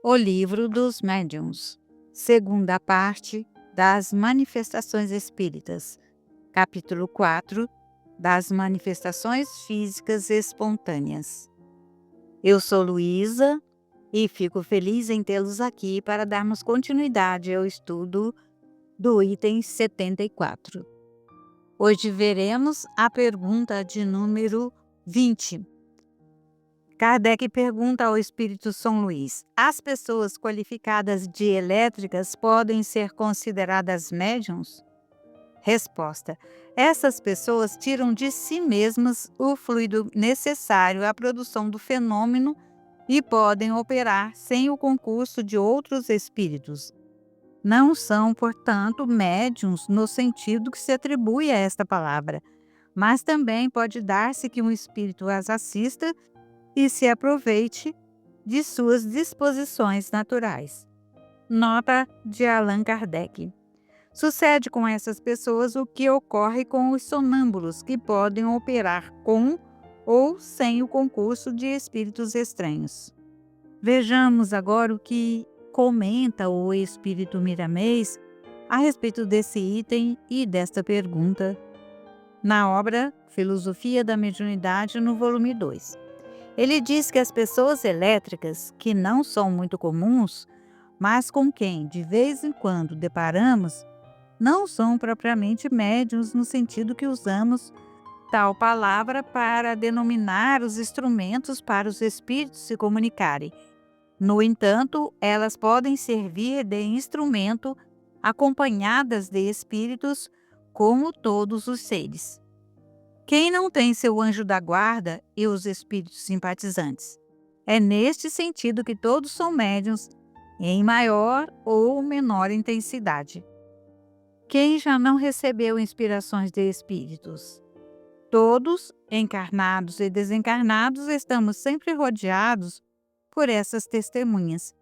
O Livro dos Médiuns, segunda parte das Manifestações Espíritas, capítulo 4 das Manifestações Físicas Espontâneas. Eu sou Luísa e fico feliz em tê-los aqui para darmos continuidade ao estudo do item 74. Hoje veremos a pergunta de número 20. Kardec pergunta ao Espírito São Luís: as pessoas qualificadas de elétricas podem ser consideradas médiuns? Resposta: essas pessoas tiram de si mesmas o fluido necessário à produção do fenômeno e podem operar sem o concurso de outros espíritos. Não são, portanto, médiuns no sentido que se atribui a esta palavra, mas também pode dar-se que um espírito as assista e se aproveite de suas disposições naturais. Nota de Allan Kardec. Sucede com essas pessoas o que ocorre com os sonâmbulos, que podem operar com ou sem o concurso de espíritos estranhos. Vejamos agora o que comenta o espírito Miramês a respeito desse item e desta pergunta na obra Filosofia da Mediunidade, no volume 2. Ele diz que as pessoas elétricas, que não são muito comuns, mas com quem de vez em quando deparamos, não são propriamente médiuns no sentido que usamos tal palavra para denominar os instrumentos para os espíritos se comunicarem. No entanto, elas podem servir de instrumento acompanhadas de espíritos, como todos os seres. Quem não tem seu anjo da guarda e os espíritos simpatizantes? É neste sentido que todos são médiuns, em maior ou menor intensidade. Quem já não recebeu inspirações de espíritos? Todos, encarnados e desencarnados, estamos sempre rodeados por essas testemunhas.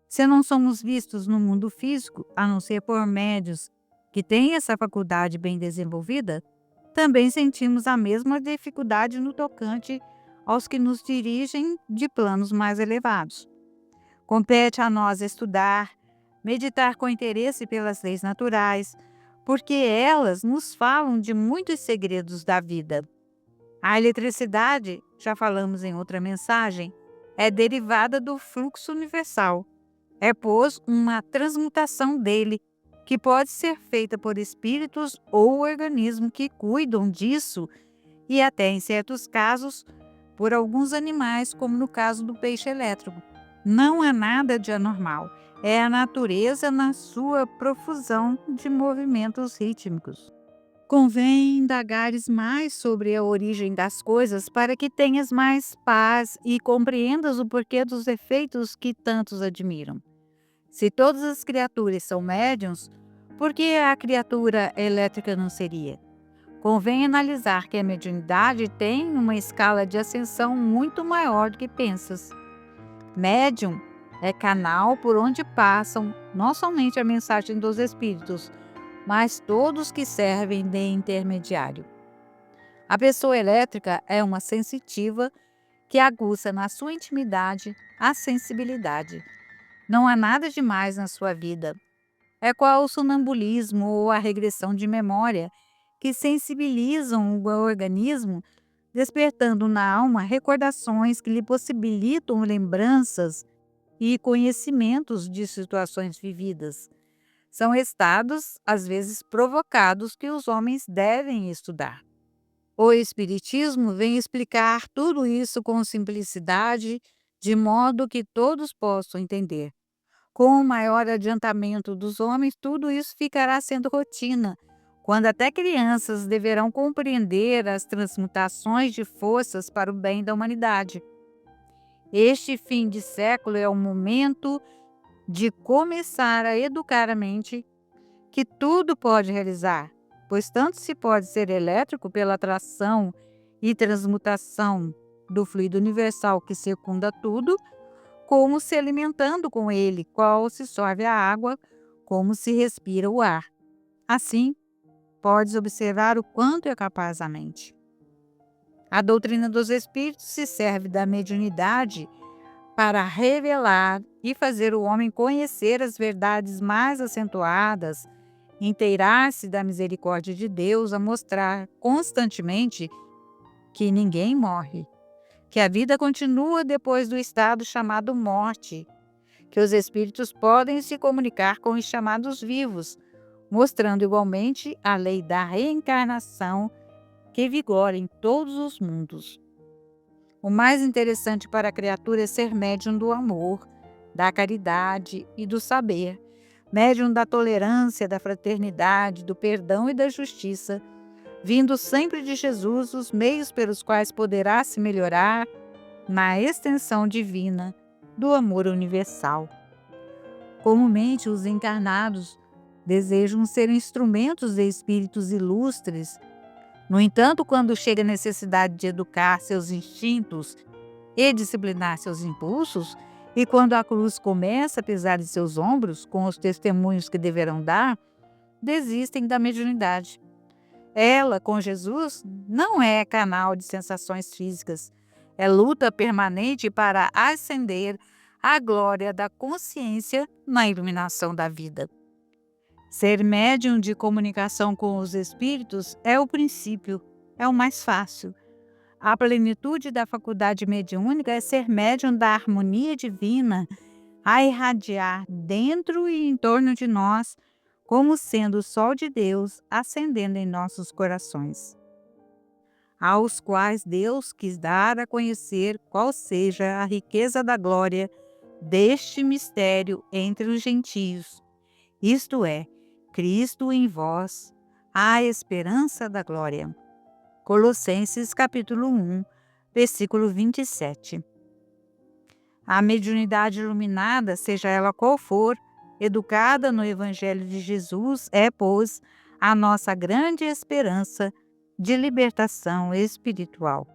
Se não somos vistos no mundo físico, a não ser por médiuns que têm essa faculdade bem desenvolvida, também sentimos a mesma dificuldade no tocante aos que nos dirigem de planos mais elevados. Compete a nós estudar, meditar com interesse pelas leis naturais, porque elas nos falam de muitos segredos da vida. A eletricidade, já falamos em outra mensagem, é derivada do fluxo universal. É, pois, uma transmutação dele, que pode ser feita por espíritos ou organismos que cuidam disso e até, em certos casos, por alguns animais, como no caso do peixe elétrico. Não há nada de anormal, é a natureza na sua profusão de movimentos rítmicos. Convém indagares mais sobre a origem das coisas para que tenhas mais paz e compreendas o porquê dos efeitos que tantos admiram. Se todas as criaturas são médiuns, por que a criatura elétrica não seria? Convém analisar que a mediunidade tem uma escala de ascensão muito maior do que pensas. Médium é canal por onde passam não somente a mensagem dos espíritos, mas todos que servem de intermediário. A pessoa elétrica é uma sensitiva que aguça na sua intimidade a sensibilidade. Não há nada demais na sua vida. É qual o sonambulismo ou a regressão de memória que sensibilizam o organismo, despertando na alma recordações que lhe possibilitam lembranças e conhecimentos de situações vividas. São estados, às vezes provocados, que os homens devem estudar. O Espiritismo vem explicar tudo isso com simplicidade, de modo que todos possam entender. Com o maior adiantamento dos homens, tudo isso ficará sendo rotina, quando até crianças deverão compreender as transmutações de forças para o bem da humanidade. Este fim de século é o momento de começar a educar a mente que tudo pode realizar, pois tanto se pode ser elétrico pela atração e transmutação do fluido universal que circunda tudo, como se alimentando com ele, qual se sorve a água, como se respira o ar. Assim, podes observar o quanto é capaz a mente. A doutrina dos espíritos se serve da mediunidade para revelar e fazer o homem conhecer as verdades mais acentuadas, inteirar-se da misericórdia de Deus, a mostrar constantemente que ninguém morre, que a vida continua depois do estado chamado morte, que os espíritos podem se comunicar com os chamados vivos, mostrando igualmente a lei da reencarnação que vigora em todos os mundos. O mais interessante para a criatura é ser médium do amor, da caridade e do saber, médium da tolerância, da fraternidade, do perdão e da justiça, vindo sempre de Jesus os meios pelos quais poderá se melhorar na extensão divina do amor universal. Comumente, os encarnados desejam ser instrumentos de espíritos ilustres. No entanto, quando chega a necessidade de educar seus instintos e disciplinar seus impulsos, e quando a cruz começa a pesar em seus ombros, com os testemunhos que deverão dar, desistem da mediunidade. Ela, com Jesus, não é canal de sensações físicas, é luta permanente para ascender à glória da consciência na iluminação da vida. Ser médium de comunicação com os espíritos é o princípio, é o mais fácil. A plenitude da faculdade mediúnica é ser médium da harmonia divina, a irradiar dentro e em torno de nós, como sendo o sol de Deus acendendo em nossos corações, aos quais Deus quis dar a conhecer qual seja a riqueza da glória deste mistério entre os gentios, isto é, Cristo em vós, a esperança da glória. Colossenses capítulo 1, versículo 27. A mediunidade iluminada, seja ela qual for, educada no Evangelho de Jesus, é, pois, a nossa grande esperança de libertação espiritual.